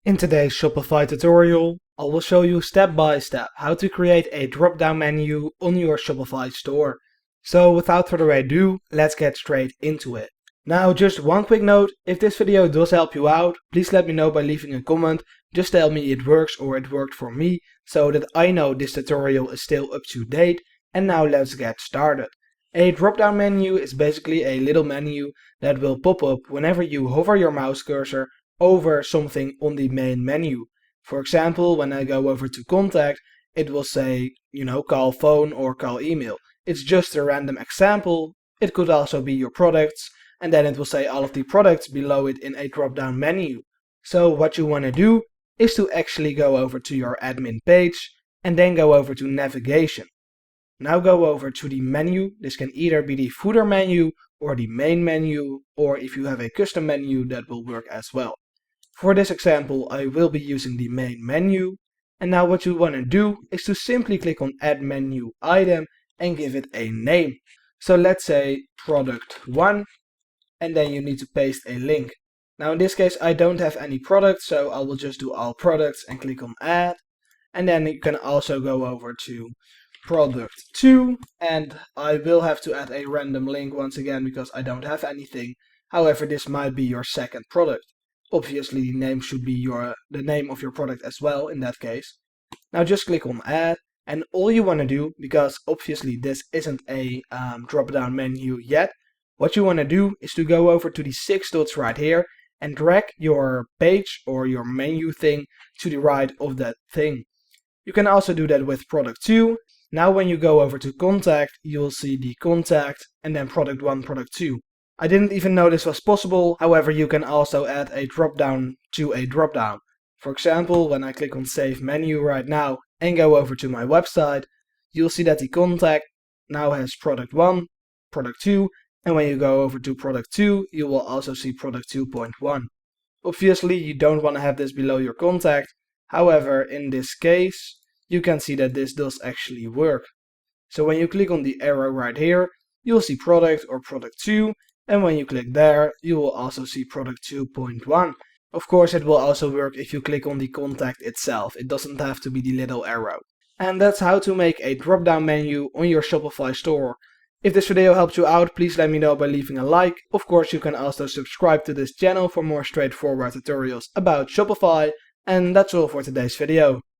In today's Shopify tutorial, I will show you step by step how to create a drop-down menu on your Shopify store. So without further ado, let's get straight into it. Now just one quick note, if this video does help you out, please let me know by leaving a comment. Just tell me it works or it worked for me, so that I know this tutorial is still up to date. And now let's get started. A drop-down menu is basically a little menu that will pop up whenever you hover your mouse cursor over something on the main menu. For example, when I go over to contact, it will say, call phone or call email. It's just a random example. It could also be your products, and then it will say all of the products below it in a drop-down menu. So what you want to do is to actually go over to your admin page and then go over to navigation. Now go over to the menu. This can either be the footer menu or the main menu, or if you have a custom menu, that will work as well. For this example, I will be using the main menu. And now what you want to do is to simply click on add menu item and give it a name. So let's say product 1, and then you need to paste a link. Now in this case I don't have any products, so I will just do all products and click on add. And then you can also go over to product 2, and I will have to add a random link once again because I don't have anything. However, this might be your second product. Obviously the name should be the name of your product as well in that case. Now just click on add, and all you want to do, because obviously this isn't a drop down menu yet, what you want to do is to go over to the 6 dots right here and drag your page or your menu thing to the right of that thing. You can also do that with product 2. Now when you go over to contact, you will see the contact and then product 1, product 2. I didn't even know this was possible. However, you can also add a drop down to a drop down. For example, when I click on save menu right now and go over to my website, you'll see that the contact now has product 1, product 2, and when you go over to product 2, you will also see product 2.1. Obviously, you don't want to have this below your contact. However, in this case, you can see that this does actually work. So when you click on the arrow right here, you'll see product or product 2, and when you click there, you will also see product 2.1. Of course, it will also work if you click on the contact itself. It doesn't have to be the little arrow. And that's how to make a drop-down menu on your Shopify store. If this video helped you out, please let me know by leaving a like. Of course, you can also subscribe to this channel for more straightforward tutorials about Shopify. And that's all for today's video.